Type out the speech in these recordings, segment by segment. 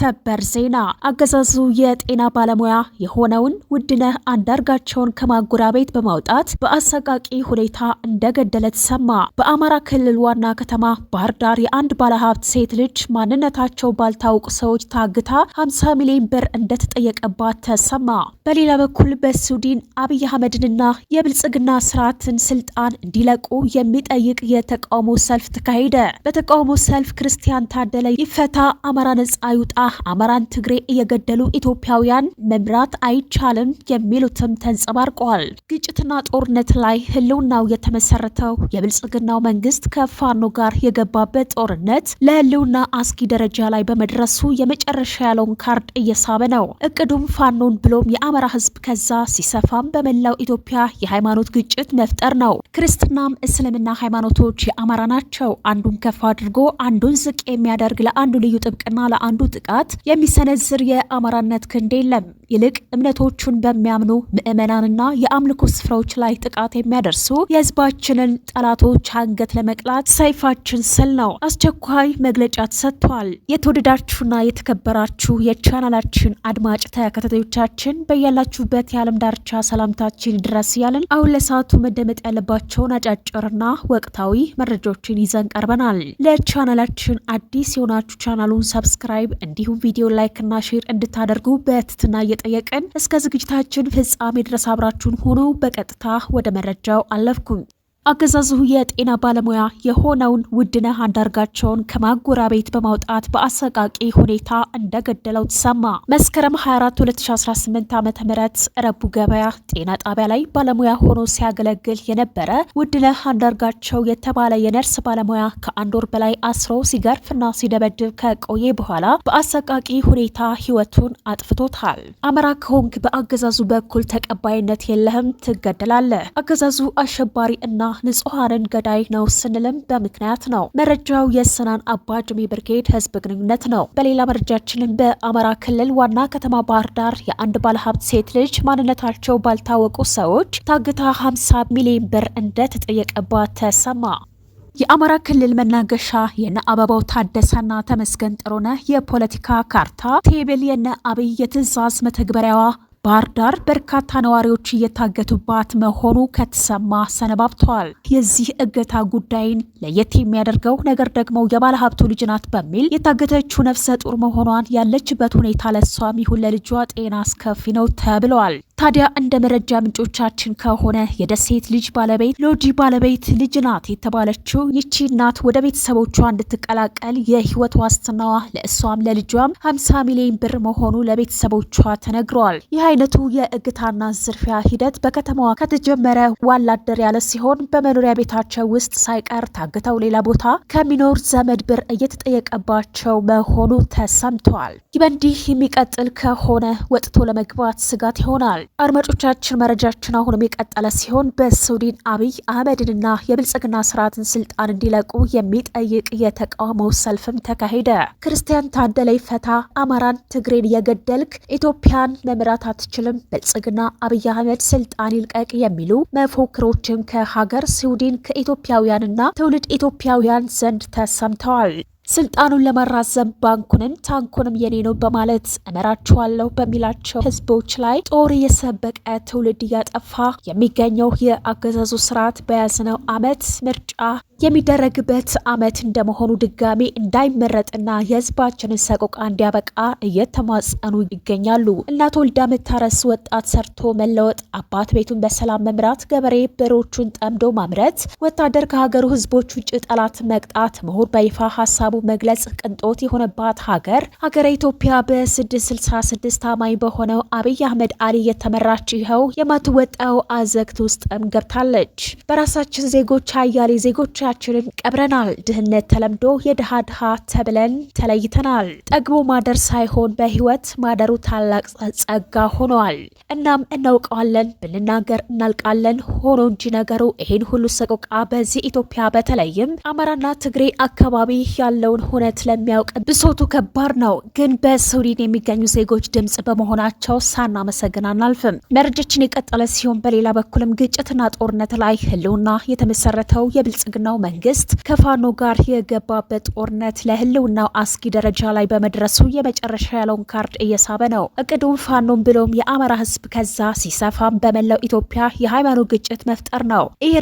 ሰበር ዜና አገዛዙ የጤና ባለሙያ የሆነውን ውድነህ አንዳርጋቸውን ከማጎሪያ ቤት በማውጣት በአሰቃቂ ሁኔታ እንደገደለ ተሰማ። በአማራ ክልል ዋና ከተማ ባህር ዳር የአንድ ባለሀብት ሴት ልጅ ማንነታቸው ባልታወቁ ሰዎች ታግታ 50 ሚሊዮን ብር እንደተጠየቀባት ተሰማ። በሌላ በኩል በሱዳን አብይ አህመድንና የብልጽግና ስርዓትን ስልጣን እንዲለቁ የሚጠይቅ የተቃውሞ ሰልፍ ተካሄደ። በተቃውሞ ሰልፍ ክርስቲያን ታደለ ይፈታ፣ አማራ ነጻ ይውጣ፣ አማራን ትግሬ እየገደሉ ኢትዮጵያውያን መምራት አይቻልም የሚሉትም ተንጸባርቀዋል። ግጭትና ጦርነት ላይ ህልውናው የተመሰረተው የብልጽግናው መንግስት ከፋኖ ጋር የገባበት ጦርነት ለህልውና አስጊ ደረጃ ላይ በመድረሱ የመጨረሻ ያለውን ካርድ እየሳበ ነው። እቅዱም ፋኖን ብሎም የአማራ ህዝብ ከዛ ሲሰፋም በመላው ኢትዮጵያ የሃይማኖት ግጭት መፍጠር ነው። ክርስትናም እስልምና ሃይማኖቶች የአማራ ናቸው። አንዱን ከፍ አድርጎ አንዱን ዝቅ የሚያደርግ ለአንዱ ልዩ ጥብቅና ለአንዱ ጥቃት የሚሰነዝር የአማራነት ክንድ የለም። ይልቅ እምነቶቹን በሚያምኑ ምዕመናንና የአምልኮ ስፍራዎች ላይ ጥቃት የሚያደርሱ የህዝባችንን ጠላቶች አንገት ለመቅላት ሰይፋችን ስል ነው። አስቸኳይ መግለጫ ተሰጥቷል። የተወደዳችሁና የተከበራችሁ የቻናላችን አድማጭ ተከታታዮቻችን በያላችሁበት የዓለም ዳርቻ ሰላምታችን ድረስ ያለን አሁን ለሰዓቱ መደመጥ ያለባቸውን አጫጭርና ወቅታዊ መረጃዎችን ይዘን ቀርበናል። ለቻናላችን አዲስ የሆናችሁ ቻናሉን ሰብስክራይብ እንዲሁም ቪዲዮ ላይክ እና ሼር እንድታደርጉ በትህትና እየጠየቅን እስከ ዝግጅታችን ፍጻሜ ድረስ አብራችሁን ሆኖ በቀጥታ ወደ መረጃው አለፍኩኝ። አገዛዙ የጤና ባለሙያ የሆነውን ውድነህ አንዳርጋቸውን ከማጎሪያ ቤት በማውጣት በአሰቃቂ ሁኔታ እንደገደለው ተሰማ። መስከረም 24 2018 ዓ.ም ረቡ ገበያ ጤና ጣቢያ ላይ ባለሙያ ሆኖ ሲያገለግል የነበረ ውድነህ አንዳርጋቸው የተባለ የነርስ ባለሙያ ከአንድ ወር በላይ አስሮ ሲገርፍና ሲደበድብ ከቆየ በኋላ በአሰቃቂ ሁኔታ ህይወቱን አጥፍቶታል። አማራ ከሆንክ በአገዛዙ በኩል ተቀባይነት የለህም፣ ትገደላለህ። አገዛዙ አሸባሪ እና ንጹሃንን ገዳይ ነው ስንልም በምክንያት ነው። መረጃው የስናን አባጅሜ ብርጌድ ህዝብ ግንኙነት ነው። በሌላ መረጃችንም በአማራ ክልል ዋና ከተማ ባህር ዳር የአንድ ባለሀብት ሴት ልጅ ማንነታቸው ባልታወቁ ሰዎች ታግታ 50 ሚሊዮን ብር እንደተጠየቀባት ተሰማ። የአማራ ክልል መናገሻ የነ አበባው ታደሰና ተመስገን ጥሩነህ የፖለቲካ ካርታ ቴብል የነ አብይ የትዕዛዝ መተግበሪያዋ ባህር ዳር በርካታ ነዋሪዎች እየታገቱባት መሆኑ ከተሰማ ሰነባብተዋል። የዚህ እገታ ጉዳይን ለየት የሚያደርገው ነገር ደግሞ የባለ ሀብቱ ልጅ ናት በሚል የታገተችው ነፍሰ ጡር መሆኗን ያለችበት ሁኔታ ለሷም ይሁን ለልጇ ጤና አስከፊ ነው ተብለዋል። ታዲያ እንደ መረጃ ምንጮቻችን ከሆነ የደሴት ልጅ ባለቤት ሎጂ ባለቤት ልጅ ናት የተባለችው ይቺ እናት ወደ ቤተሰቦቿ እንድትቀላቀል የህይወት ዋስትናዋ ለእሷም ለልጇም 50 ሚሊዮን ብር መሆኑ ለቤተሰቦቿ ተነግረዋል። ይህ አይነቱ የእግታና ዝርፊያ ሂደት በከተማዋ ከተጀመረ ዋላደር ያለ ሲሆን በመኖሪያ ቤታቸው ውስጥ ሳይቀር ታግተው ሌላ ቦታ ከሚኖር ዘመድ ብር እየተጠየቀባቸው መሆኑ ተሰምተዋል። ይህ በእንዲህ የሚቀጥል ከሆነ ወጥቶ ለመግባት ስጋት ይሆናል። አድማጮቻችን መረጃችን አሁንም የቀጠለ ሲሆን በሱዳን አብይ አህመድንና የብልጽግና ስርዓትን ስልጣን እንዲለቁ የሚጠይቅ የተቃውሞ ሰልፍም ተካሄደ። ክርስቲያን ታደለ ይፈታ፣ አማራን ትግሬን የገደልክ ኢትዮጵያን መምራት አትችልም፣ ብልጽግና አብይ አህመድ ስልጣን ይልቀቅ የሚሉ መፎክሮችም ከሀገር ሱዳን ከኢትዮጵያውያንና ትውልድ ኢትዮጵያውያን ዘንድ ተሰምተዋል። ስልጣኑን ለማራዘም ባንኩንም ታንኩንም የኔ ነው በማለት እመራችኋለሁ በሚላቸው ህዝቦች ላይ ጦር የሰበቀ ትውልድ እያጠፋ የሚገኘው የአገዛዙ ስርዓት በያዝነው አመት ምርጫ የሚደረግበት አመት እንደመሆኑ ድጋሚ እንዳይመረጥና የህዝባችንን ሰቆቃ እንዲያበቃ እየተማጸኑ ይገኛሉ። እናት ወልዳ መታረስ፣ ወጣት ሰርቶ መለወጥ፣ አባት ቤቱን በሰላም መምራት፣ ገበሬ በሮቹን ጠምዶ ማምረት፣ ወታደር ከሀገሩ ህዝቦች ውጭ ጠላት መቅጣት፣ ምሁር በይፋ ሀሳቡ መግለጽ ቅንጦት የሆነባት ሀገረ ኢትዮጵያ በ666 አማኝ በሆነው አብይ አህመድ አሊ የተመራች ይኸው የማትወጣው አዘግት ውስጥም ገብታለች። በራሳችን ዜጎች አያሌ ዜጎቻችንን ቀብረናል። ድህነት ተለምዶ የድሃ ድሃ ተብለን ተለይተናል። ጠግቦ ማደር ሳይሆን በህይወት ማደሩ ታላቅ ጸጋ ሆኗል። እናም እናውቀዋለን፣ ብንናገር እናልቃለን። ሆኖ እንጂ ነገሩ ይሄን ሁሉ ሰቆቃ በዚህ ኢትዮጵያ በተለይም አማራና ትግሬ አካባቢ ያለው ሁነት ለሚያውቅ ብሶቱ ከባድ ነው። ግን በሱዳን የሚገኙ ዜጎች ድምጽ በመሆናቸው ሳናመሰግን አናልፍም። መረጃችን የቀጠለ ሲሆን በሌላ በኩልም ግጭትና ጦርነት ላይ ህልውና የተመሰረተው የብልጽግናው መንግስት ከፋኖ ጋር የገባበት ጦርነት ለህልውናው አስጊ ደረጃ ላይ በመድረሱ የመጨረሻ ያለውን ካርድ እየሳበ ነው። እቅዱም ፋኖን ብሎም የአማራ ህዝብ ከዛ ሲሰፋም በመላው ኢትዮጵያ የሃይማኖት ግጭት መፍጠር ነው። ይህ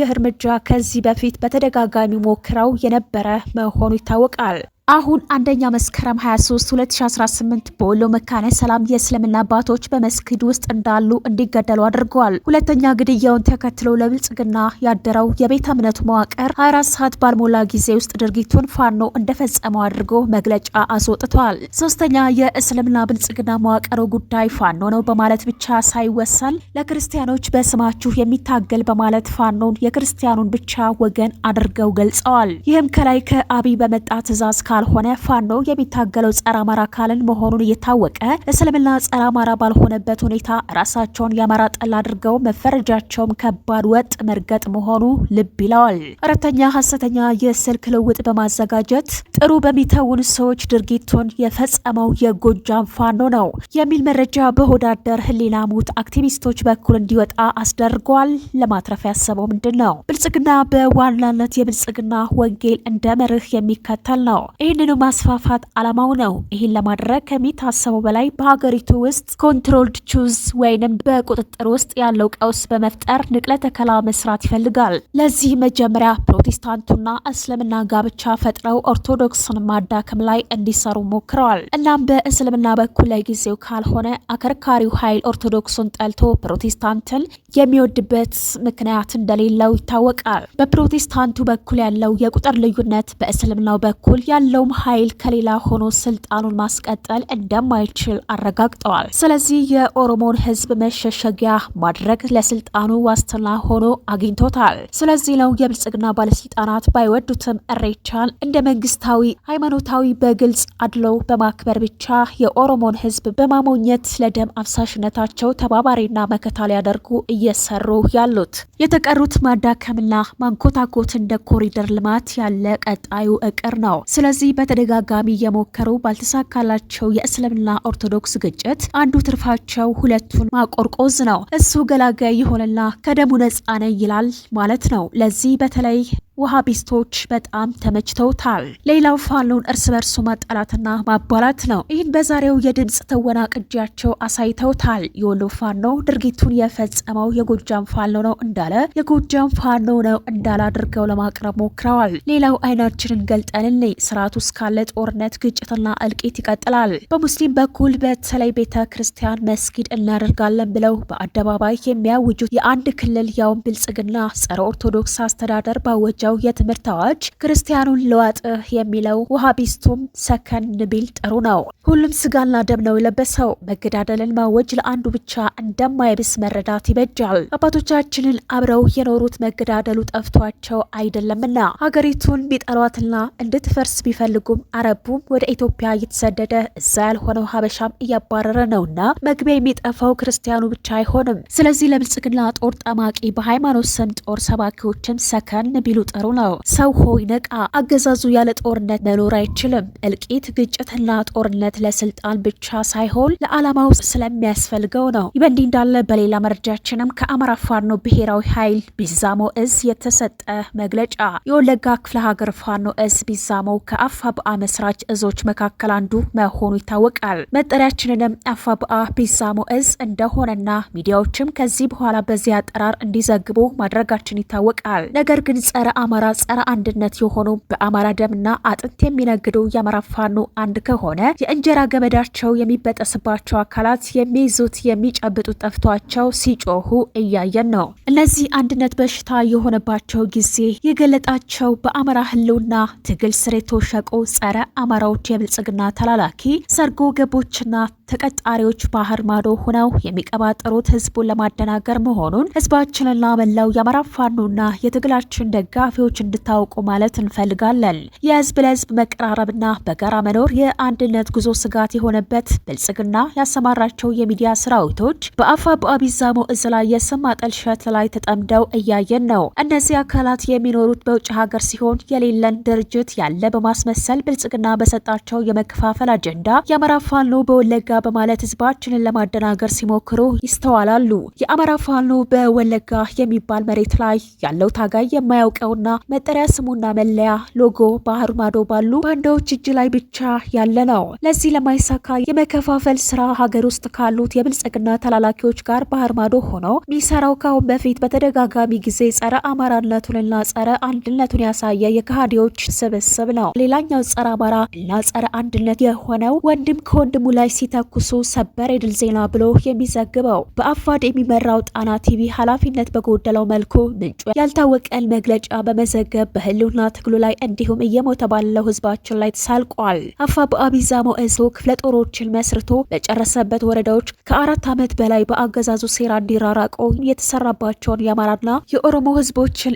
እርምጃ ከዚህ በፊት በተደጋጋሚ ሞክረው የነበረ መሆኑ ይታወቃል። አሁን አንደኛ መስከረም 23 2018 በወሎ መካነ ሰላም የእስልምና አባቶች በመስጊድ ውስጥ እንዳሉ እንዲገደሉ አድርገዋል። ሁለተኛ ግድያውን ተከትሎ ለብልጽግና ያደረው የቤተ እምነቱ መዋቅር 24 ሰዓት ባልሞላ ጊዜ ውስጥ ድርጊቱን ፋኖ እንደፈጸመው አድርጎ መግለጫ አስወጥቷል። ሶስተኛ የእስልምና ብልጽግና መዋቅሩ ጉዳይ ፋኖ ነው በማለት ብቻ ሳይወሰን ለክርስቲያኖች በስማችሁ የሚታገል በማለት ፋኖን የክርስቲያኑን ብቻ ወገን አድርገው ገልጸዋል። ይህም ከላይ ከአብይ በመጣ ትዕዛዝ ካልሆነ ፋኖ የሚታገለው ጸረ አማራ ካልን መሆኑን እየታወቀ እስልምና ጸረ አማራ ባልሆነበት ሁኔታ ራሳቸውን የአማራ ጠል አድርገው መፈረጃቸውም ከባድ ወጥ መርገጥ መሆኑ ልብ ይለዋል። አራተኛ ሐሰተኛ የስልክ ልውውጥ በማዘጋጀት ጥሩ በሚተውን ሰዎች ድርጊቱን የፈጸመው የጎጃም ፋኖ ነው የሚል መረጃ በሆዳደር ህሊና ሙት አክቲቪስቶች በኩል እንዲወጣ አስደርጓል። ለማትረፍ ያሰበው ምንድን ነው? ብልጽግና በዋናነት የብልጽግና ወንጌል እንደ መርህ የሚከተል ነው። ይህንኑ ማስፋፋት አላማው ነው። ይህን ለማድረግ ከሚታሰበው በላይ በሀገሪቱ ውስጥ ኮንትሮልድ ቹዝ ወይንም በቁጥጥር ውስጥ ያለው ቀውስ በመፍጠር ንቅለ ተከላ መስራት ይፈልጋል። ለዚህ መጀመሪያ ፕሮቴስታንቱና እስልምና ጋብቻ ፈጥረው ኦርቶዶክስን ማዳከም ላይ እንዲሰሩ ሞክረዋል። እናም በእስልምና በኩል ለጊዜው ካልሆነ አከርካሪው ኃይል ኦርቶዶክሱን ጠልቶ ፕሮቴስታንትን የሚወድበት ምክንያት እንደሌለው ይታወቃል። በፕሮቴስታንቱ በኩል ያለው የቁጥር ልዩነት በእስልምናው በኩል ያለውም ኃይል ከሌላ ሆኖ ስልጣኑን ማስቀጠል እንደማይችል አረጋግጠዋል። ስለዚህ የኦሮሞን ህዝብ መሸሸጊያ ማድረግ ለስልጣኑ ዋስትና ሆኖ አግኝቶታል። ስለዚህ ነው የብልጽግና ባለስልጣናት ባይወዱትም እሬቻን እንደ መንግስታዊ ሃይማኖታዊ በግልጽ አድለው በማክበር ብቻ የኦሮሞን ህዝብ በማሞኘት ለደም አፍሳሽነታቸው ተባባሪና መከታ ሊያደርጉ እየሰሩ ያሉት። የተቀሩት ማዳከምና ማንኮታኮት እንደ ኮሪደር ልማት ያለ ቀጣዩ እቅር ነው። ስለዚህ በተደጋጋሚ የሞከሩ ባልተሳካላቸው የእስልምና ኦርቶዶክስ ግጭት አንዱ ትርፋቸው ሁለቱን ማቆርቆዝ ነው። እሱ ገላጋይ ይሆንና ከደሙ ነፃ ነኝ ይላል ማለት ነው። ለዚህ በተለይ ውሃቢስቶች በጣም ተመችተውታል። ሌላው ፋኖን እርስ በርሱ ማጣላትና ማባላት ነው። ይህን በዛሬው የድምፅ ትወና ቅጂያቸው አሳይተውታል። የወሎ ፋኖ ድርጊቱን የፈጸመው የጎጃም ፋኖ ነው እንዳለ፣ የጎጃም ፋኖ ነው እንዳለ አድርገው ለማቅረብ ሞክረዋል። ሌላው አይናችንን ገልጠንልኝ ስርዓቱ እስካለ ጦርነት፣ ግጭትና እልቂት ይቀጥላል። በሙስሊም በኩል በተለይ ቤተ ክርስቲያን መስጊድ እናደርጋለን ብለው በአደባባይ የሚያውጁት የአንድ ክልል ያውን ብልጽግና ጸረ ኦርቶዶክስ አስተዳደር ባወጃው የትምህርት አዋጅ ክርስቲያኑን ለዋጥህ የሚለው ውሃቢስቱም ሰከን ቢል ጥሩ ነው። ሁሉም ስጋና ደም ነው የለበሰው። መገዳደልን ማወጅ ለአንዱ ብቻ እንደማይብስ መረዳት ይበጃል። አባቶቻችንን አብረው የኖሩት መገዳደሉ ጠፍቷቸው አይደለምና ሀገሪቱን ቢጠሏትና እንድትፈርስ ቢፈልጉም አረቡም ወደ ኢትዮጵያ እየተሰደደ እዛ ያልሆነው ሀበሻም እያባረረ ነውና መግቢያ የሚጠፋው ክርስቲያኑ ብቻ አይሆንም። ስለዚህ ለብልጽግና ጦር ጠማቂ በሃይማኖት ስም ጦር ሰባኪዎችም ሰከን ቢሉ ጥሩ ነው። ሰው ሆይ ነቃ። አገዛዙ ያለ ጦርነት መኖር አይችልም። እልቂት፣ ግጭትና ጦርነት ለስልጣን ብቻ ሳይሆን ለዓላማው ስለሚያስፈልገው ነው። ይህ በእንዲህ እንዳለ በሌላ መረጃችንም ከአማራ ፋኖ ብሔራዊ ኃይል ቢዛሞ እዝ የተሰጠ መግለጫ። የወለጋ ክፍለ ሀገር ፋኖ እዝ ቢዛሞ ከአፋብአ መስራች እዞች መካከል አንዱ መሆኑ ይታወቃል። መጠሪያችንንም አፋብአ ቢዛሞ እዝ እንደሆነና ሚዲያዎችም ከዚህ በኋላ በዚህ አጠራር እንዲዘግቡ ማድረጋችን ይታወቃል። ነገር ግን ጸረ አማራ ጸረ አንድነት የሆኑ በአማራ ደምና አጥንት የሚነግዱ የአማራ ፋኖ አንድ ከሆነ የእንጀራ ገመዳቸው የሚበጠስባቸው አካላት የሚይዙት የሚጨብጡት ጠፍቷቸው ሲጮሁ እያየን ነው። እነዚህ አንድነት በሽታ የሆነባቸው ጊዜ የገለጣቸው በአማራ ህልውና ትግል ስር የተወሸቁ ጸረ አማራዎች የብልጽግና ተላላኪ ሰርጎ ገቦችና ተቀጣሪዎች ባህር ማዶ ሆነው የሚቀባጠሩት ህዝቡን ለማደናገር መሆኑን ህዝባችንና መላው የአማራ ፋኖና የትግላችን ደጋፊዎች እንድታውቁ ማለት እንፈልጋለን። የህዝብ ለህዝብ መቀራረብና በጋራ መኖር የአንድነት ጉዞ ስጋት የሆነበት ብልጽግና ያሰማራቸው የሚዲያ ሰራዊቶች በአፋብአ ቢዛሞ እዝ ላይ የስም ማጠልሸት ላይ ተጠምደው እያየን ነው። እነዚህ አካላት የሚኖሩት በውጭ ሀገር ሲሆን የሌለን ድርጅት ያለ በማስመሰል ብልጽግና በሰጣቸው የመከፋፈል አጀንዳ የአማራ ፋኖ በወለጋ በማለት ህዝባችንን ለማደናገር ሲሞክሩ ይስተዋላሉ። የአማራ ፋኖ በወለጋ የሚባል መሬት ላይ ያለው ታጋይ የማያውቀውን ፎቶና መጠሪያ ስሙና መለያ ሎጎ ባህር ማዶ ባሉ ባንዳዎች እጅ ላይ ብቻ ያለ ነው። ለዚህ ለማይሳካ የመከፋፈል ስራ ሀገር ውስጥ ካሉት የብልጽግና ተላላኪዎች ጋር ባህር ማዶ ሆኖ ሚሰራው ካሁን በፊት በተደጋጋሚ ጊዜ ጸረ አማራነቱንና ጸረ አንድነቱን ያሳየ የከሃዲዎች ስብስብ ነው። ሌላኛው ጸረ አማራ እና ጸረ አንድነት የሆነው ወንድም ከወንድሙ ላይ ሲተኩሱ ሰበር የድል ዜና ብሎ የሚዘግበው በአፋድ የሚመራው ጣና ቲቪ ኃላፊነት በጎደለው መልኩ ምንጩ ያልታወቀን መግለጫ በመዘገብ በህልውና ትግሉ ላይ እንዲሁም እየሞተ ባለው ህዝባችን ላይ ተሳልቋል። አፋብኃ ቢዛሞ እዝ ክፍለ ጦሮችን መስርቶ በጨረሰበት ወረዳዎች ከ4 ዓመት በላይ በአገዛዙ ሴራ እንዲራራቁ የተሰራባቸውን የአማራና የኦሮሞ ህዝቦችን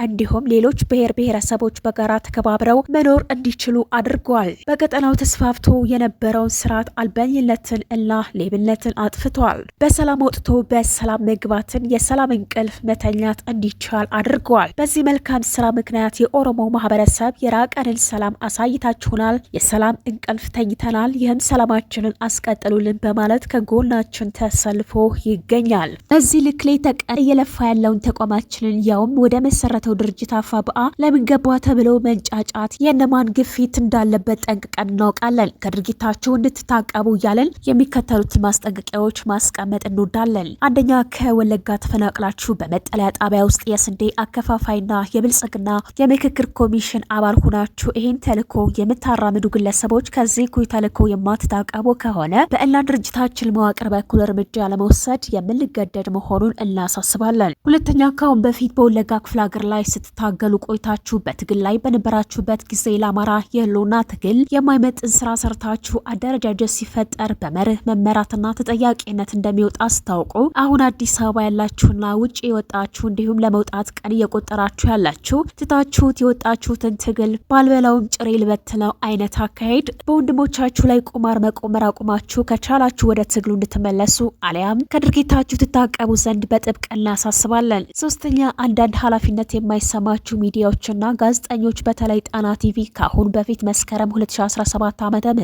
እንዲሁም ሌሎች ብሔር ብሔረሰቦች በጋራ ተከባብረው መኖር እንዲችሉ አድርጓል። በቀጠናው ተስፋፍቶ የነበረውን ስርዓት አልበኝነትን እና ሌብነትን አጥፍቷል። በሰላም ወጥቶ በሰላም መግባትን የሰላም እንቅልፍ መተኛት እንዲቻል አድርጓል። በዚህ መልካም ስራ ምክንያት የኦሮሞ ማህበረሰብ የራቀንን ሰላም አሳይታችሁናል፣ የሰላም እንቅልፍ ተኝተናል፣ ይህም ሰላማችንን አስቀጥሉልን በማለት ከጎናችን ተሰልፎ ይገኛል። በዚህ ልክ ላይ ተቀን እየለፋ ያለውን ተቋማችንን ያውም ወደ መሰረተው ድርጅት አፋብኃ ለምን ገባ ተብሎ መንጫጫት የነማን ግፊት እንዳለበት ጠንቅቀን እናውቃለን። ከድርጊታችሁ እንድትታቀቡ እያለን የሚከተሉትን ማስጠንቀቂያዎች ማስቀመጥ እንወዳለን። አንደኛ፣ ከወለጋ ተፈናቅላችሁ በመጠለያ ጣቢያ ውስጥ የስንዴ አከፋፋይና የብልጽግና የምክክር ኮሚሽን አባል ሆናችሁ ይህን ተልዕኮ የምታራምዱ ግለሰቦች ከዚህ ኩይ ተልዕኮ የማትታቀቡ ከሆነ በእና ድርጅታችን መዋቅር በኩል እርምጃ ለመውሰድ የምንገደድ መሆኑን እናሳስባለን። ሁለተኛ፣ ካሁን በፊት በወለጋ ክፍለ ሀገር ላይ ስትታገሉ ቆይታችሁ በትግል ላይ በነበራችሁበት ጊዜ ለአማራ የህልውና ትግል የማይመጥን ስራ ሰርታችሁ አደረጃጀት ሲፈጠር በመርህ መመራትና ተጠያቂነት እንደሚወጣ አስታውቁ። አሁን አዲስ አበባ ያላችሁና ውጭ የወጣችሁ እንዲሁም ለመውጣት ቀን እየቆጠራችሁ ያላችሁ ትታችሁት የወጣችሁትን ትግል ባልበላውም ጭሬ ልበትነው አይነት አካሄድ በወንድሞቻችሁ ላይ ቁማር መቆመር አቁማችሁ ከቻላችሁ ወደ ትግሉ እንድትመለሱ አሊያም ከድርጊታችሁ ትታቀቡ ዘንድ በጥብቅ እናሳስባለን። ሶስተኛ፣ አንዳንድ ኃላፊነት የማይሰማችሁ ሚዲያዎችና ጋዜጠኞች በተለይ ጣና ቲቪ ካሁን በፊት መስከረም 2017 ዓ.ም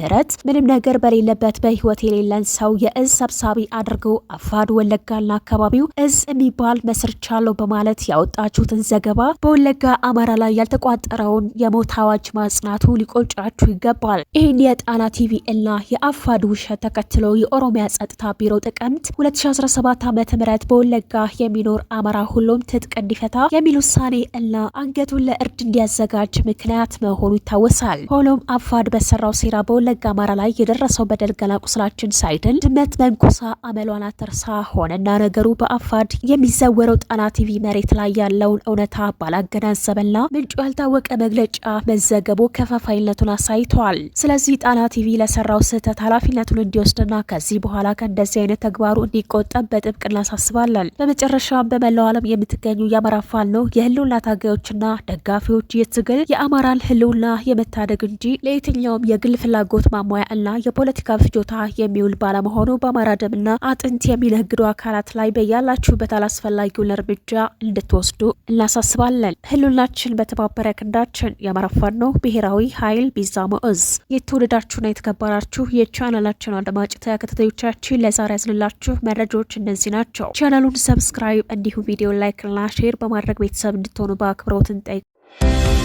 ምንም ነገር በሌለበት በህይወት የሌለን ሰው የእዝ ሰብሳቢ አድርገው አፋድ ወለጋና አካባቢው እዝ የሚባል መስርቻለሁ በማለት ያወጣችሁትን ዘገባ በወለጋ አማራ ላይ ያልተቋጠረውን የሞት አዋጅ ማጽናቱ ሊቆጫችሁ ይገባል። ይህን የጣና ቲቪ እና የአፋድ ውሸት ተከትሎ የኦሮሚያ ጸጥታ ቢሮ ጥቅምት 2017 ዓ.ም በወለጋ የሚኖር አማራ ሁሉም ትጥቅ እንዲፈታ የሚል ውሳኔ እና አንገቱን ለእርድ እንዲያዘጋጅ ምክንያት መሆኑ ይታወሳል። ሆኖም አፋድ በሰራው ሴራ በወለጋ አማራ ላይ የደረሰው በደል ገና ቁስላችን ሳይድን ድመት መንኩሳ አመሏን አትርሳ ሆነና ነገሩ በአፋድ የሚዘወረው ጣና ቲቪ መሬት ላይ ያለውን እውነታ ባላገናዘበና ምንጩ ያልታወቀ መግለጫ መዘገቡ ከፋፋይነቱን አሳይቷል። ስለዚህ ጣና ቲቪ ለሰራው ስህተት ኃላፊነቱን እንዲወስድና ከዚህ በኋላ ከእንደዚህ አይነት ተግባሩ እንዲቆጠብ በጥብቅ እናሳስባለን። በመጨረሻም በመላው ዓለም የምትገኙ የአማራ ፋኖ የህልውና ታጋዮችና ደጋፊዎች የትግል የአማራን ህልውና የመታደግ እንጂ ለየትኛውም የግል ፍላጎት ማሟያ እና የፖለቲካ ፍጆታ የሚውል ባለመሆኑ በአማራ ደምና አጥንት የሚነግዱ አካላት ላይ በያላችሁበት አላስፈላጊውን እርምጃ እንድትወስዱ እናሳስባለን። ህልውናችን በተባበረ ክንዳችን። የአማራ ፋኖ ብሔራዊ ኃይል ቢዛሞ እዝ። የተወደዳችሁና የተከበራችሁ የቻናላችን አድማጭ ተከታታዮቻችን ለዛሬ ያዝንላችሁ መረጃዎች እነዚህ ናቸው። ቻናሉን ሰብስክራይብ እንዲሁም ቪዲዮ ላይክ እና ሼር በማድረግ ቤተሰብ እንድትሆኑ በአክብሮት እንጠይቃለን።